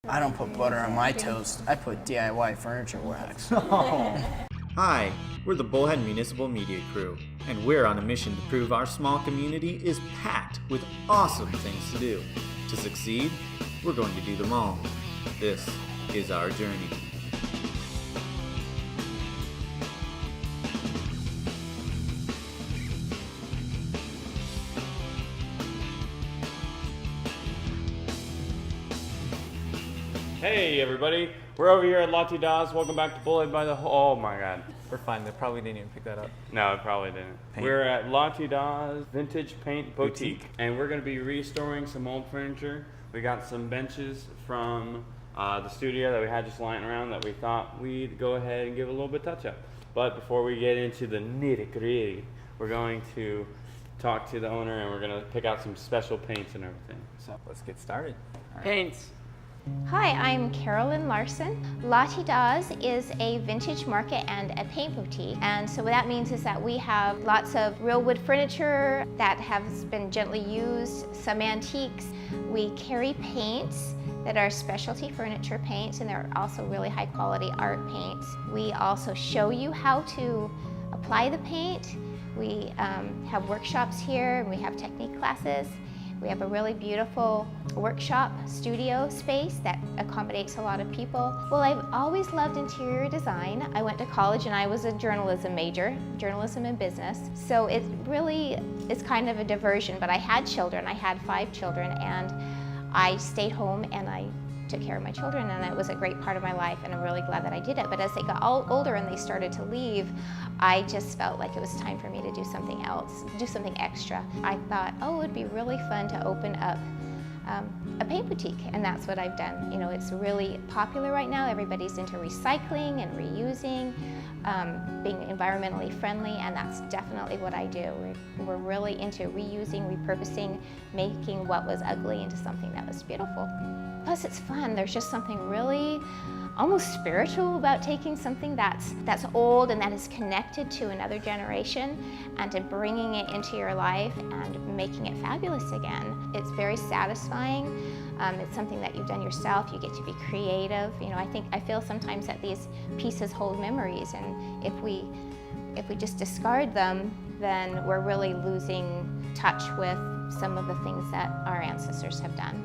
I don't put butter on my toast. I put DIY furniture wax. Hi, we're the Bullhead Municipal Media Crew, and we're on a mission to prove our small community is packed with awesome things to do. To succeed, we're going to do them all. This is our journey. Hey everybody, we're over here at Lottie Dawes. Welcome back to Bullhead by the Oh my god. We're fine, they probably didn't even pick that up. No, it probably didn't. We're at Lottie Dawes Vintage Paint Boutique, and we're going to be restoring some old furniture. We got some benches from the studio that we had just lying around that we thought we'd go ahead and give a little bit touch up. But before we get into the nitty-gritty, we're going to talk to the owner and we're going to pick out some special paints and everything. So Let's get started. All right. paints. Hi, I'm Carolyn Larson. Lottie Dawes is a vintage market and a paint boutique. And so what that means is that we have lots of real wood furniture that has been gently used, some antiques. We carry paints that are specialty furniture paints, and they're also really high quality art paints. We also show you how to apply the paint. We have workshops here, and we have technique classes. We have a really beautiful workshop studio space that accommodates a lot of people. Well, I've always loved interior design. I went to college and I was a journalism major, journalism and business. So it really is kind of a diversion, but I had children. I had 5 children, and I stayed home and I took care of my children, and it was a great part of my life, and I'm really glad that I did it. But as they got older and they started to leave, I just felt like it was time for me to do something else, do something extra. I thought, oh, it would be really fun to open up a paint boutique, and that's what I've done. You know, it's really popular right now. Everybody's into recycling and reusing, being environmentally friendly, and that's definitely what I do. We're really into reusing, repurposing, making what was ugly into something that was beautiful. Plus it's fun. There's just something really almost spiritual about taking something that's old and that is connected to another generation and to bringing it into your life and making it fabulous again. It's very satisfying. It's something that you've done yourself. You get to be creative. You know, I feel sometimes that these pieces hold memories, and if we just discard them, then we're really losing touch with some of the things that our ancestors have done.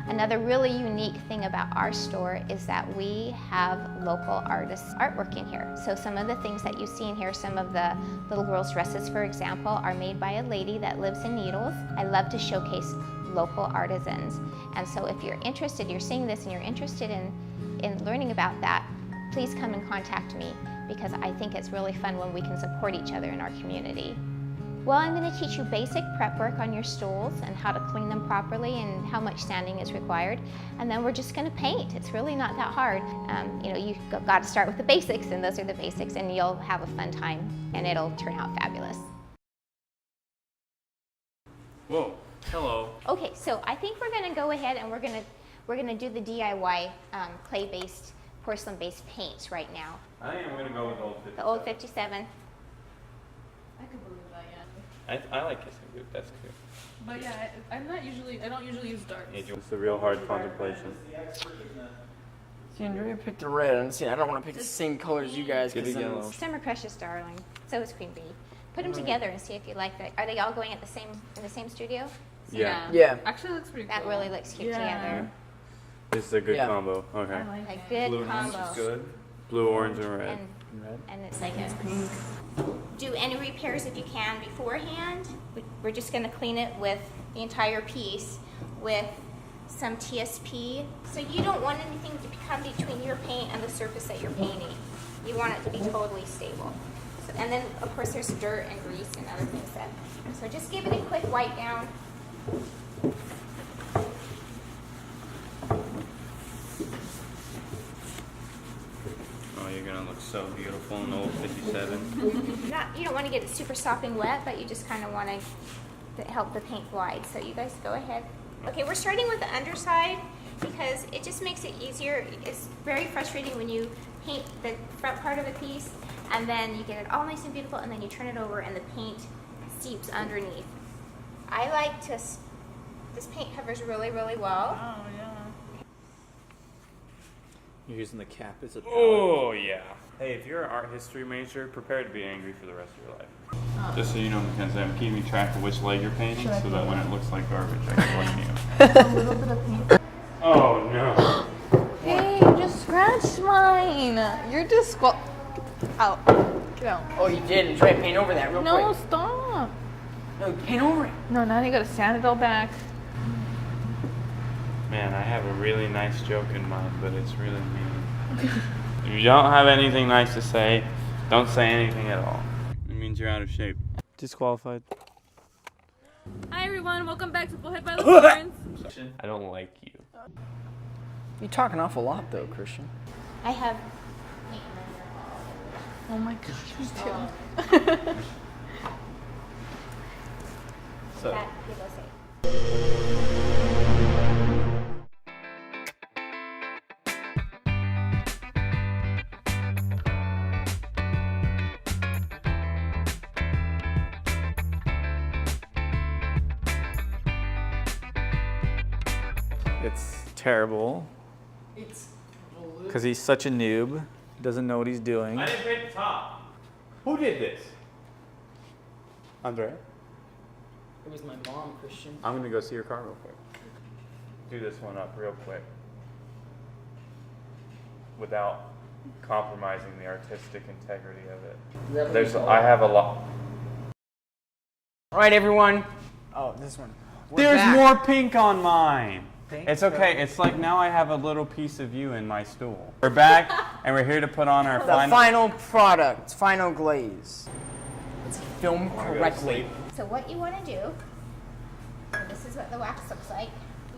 Another really unique thing about our store is that we have local artists' artwork in here. So some of the things that you see in here, some of the little girls' dresses, for example, are made by a lady that lives in Needles. I love to showcase local artisans. And so if you're interested, you're seeing this and you're interested in learning about that, please come and contact me, because I think it's really fun when we can support each other in our community. Well, I'm going to teach you basic prep work on your stools and how to clean them properly and how much sanding is required. And then we're just going to paint. It's really not that hard. You know, you've got to start with the basics, and those are the basics, and you'll have a fun time, and it'll turn out fabulous. Whoa, hello. Okay, so I think we're going to go ahead and we're going to do the DIY clay-based, porcelain-based paints right now. I think I'm going to go with old 57. The old 57. I could believe that, yeah. I like kissing boot, that's cute. But yeah, I don't usually use darts. It's the real hard contemplation. See, Andrea picked the red, and see, I don't want to pick the same color as you guys. Get a yellow. Summer Precious Darling. So is Queen Bee. Put them together and see if you like that. Are they all going in the same studio? Yeah. Yeah. Actually, it looks pretty That cool. really looks cute Yeah. together. This is a good Yeah. combo. Okay. I like A it. good Blue and orange combo. is good. Blue, orange, and red. And it's like a do any repairs if you can beforehand. We're just going to clean it with the entire piece with some TSP. So you don't want anything to come between your paint and the surface that you're painting. You want it to be totally stable. So, and then of course there's dirt and grease and other things that. So just give it a quick wipe down. Oh, you're gonna look so beautiful in old 57. You don't want to get it super sopping wet, but you just kind of want to help the paint glide. So you guys go ahead. Okay, we're starting with the underside because it just makes it easier. It's very frustrating when you paint the front part of the piece and then you get it all nice and beautiful, and then you turn it over and the paint seeps underneath. I like to, this paint covers really, really well. Oh, yeah. You're using the cap as a palette. Oh, yeah. Hey, if you're an art history major, prepare to be angry for the rest of your life. Just so you know, Mackenzie, I'm keeping track of which leg you're painting so that when it looks like garbage, I can blame you. A little bit of paint. Oh, no. Hey, you just scratched mine. You're out. Get out. Oh, you did? And try to paint over that real No, quick. stop. No, paint over it. No, now you gotta sand it all back. Man, I have a really nice joke in mind, but it's really mean. If you don't have anything nice to say, don't say anything at all. It means you're out of shape. Disqualified. Hi everyone, welcome back to Bullhead By the Horns. I don't like you. You talk an awful lot, though, Christian. I have Oh my gosh, me too. So, that people say. It's terrible. It's Because he's such a noob. Doesn't know what he's doing. I didn't paint the top. Who did this? Andrea? It was my mom, Christian. I'm gonna go see your car real quick. Do this one up real quick. Without compromising the artistic integrity of it. I have a lot. All right, everyone. Oh, this one. We're There's back. more pink on mine. Thanks, It's okay. It's like now I have a little piece of you in my stool. We're back, and we're here to put on our The final product, final glaze. Let's film correctly. So what you want to do, and this is what the wax looks like.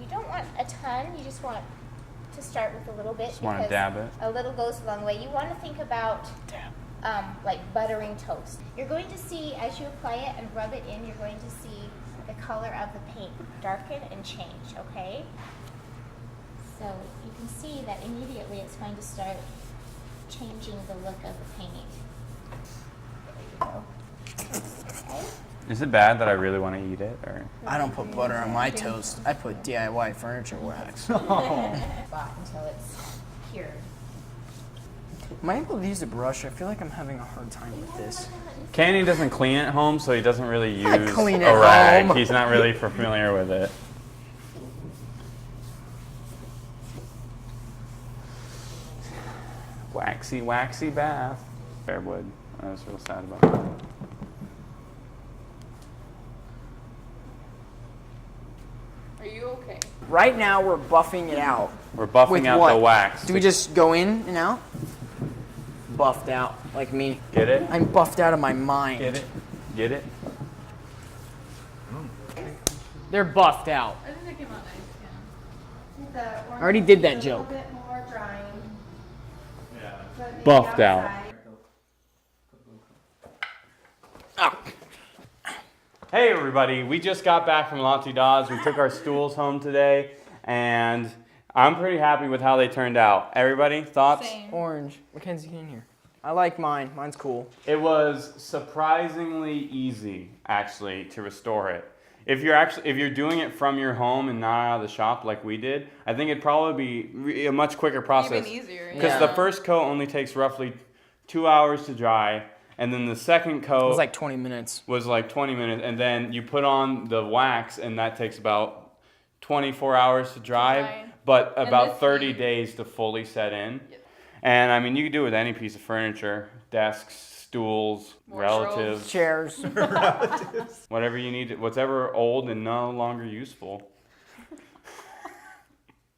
You don't want a ton, you just want to start with a little bit. Just want to because dab it. A little goes a long way. You want to think about like buttering toast. You're going to see, as you apply it and rub it in, you're going to see the color of the paint darken and change, okay? So you can see that immediately it's going to start changing the look of the paint. There you go. Okay? Is it bad that I really want to eat it, or? I don't put butter on my toast. I put DIY furniture wax. Spot until it's cured. Am I able to use a brush? I feel like I'm having a hard time with this. Canyon doesn't clean at home, so he doesn't really use I clean a at rag. home. He's not really familiar with it. Waxy, waxy bath. Fairwood. I was real sad about that. Are you okay? Right now, we're buffing it out. We're buffing With out what? the wax. Do we just go in and out? Buffed out, like me. Get it? I'm buffed out of my mind. Get it? Get it? They're buffed out. I think that came out nice, I already did that joke. Buffed out. Oh. Hey everybody, we just got back from Latte Dawes. We took our stools home today, and I'm pretty happy with how they turned out. Everybody, thoughts? Same. Orange. Mackenzie, get in here. I like mine. Mine's cool. It was surprisingly easy, actually, to restore it. If you're doing it from your home and not out of the shop like we did, I think it'd probably be a much quicker process. Even easier. Because Yeah. the first coat only takes roughly 2 hours to dry, and then the second It coat was like 20 minutes. was like 20 minutes, and then you put on the wax, and that takes about 24 hours to dry, dry. but And about this 30 heat. days to fully set in. Yep. And I mean, you can do it with any piece of furniture, desks, stools, Wardrobes. relatives, Chairs. whatever you need, whatever old and no longer useful.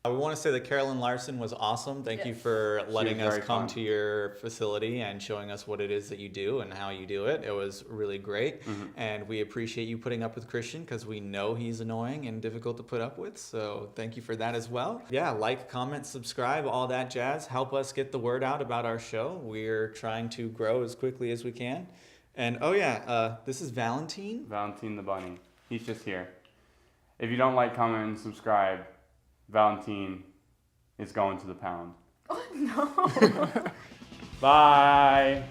We want to say that Carolyn Larson was awesome. Thank you Yes. for letting us very come fun. to your facility and showing us what it is that you do and how you do it. It was really great. And we appreciate you putting up with Christian because we know he's annoying and difficult to put up with. So thank you for that as well. Yeah, like, comment, subscribe, all that jazz. Help us get the word out about our show. We're trying to grow as quickly as we can. And oh yeah, this is Valentine. Valentine the bunny. He's just here. If you don't like, comment, and subscribe, Valentine is going to the pound. Oh no. Bye.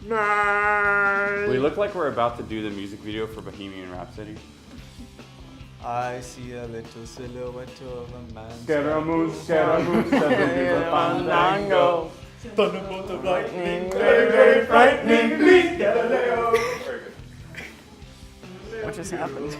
Bye. We look like we're about to do the music video for Bohemian Rhapsody. I see a little silhouette of a man. Scaramouche, Scaramouche, fandango. Thunderbolt of lightning, Very, very frightening. Please, Galileo. What just happened?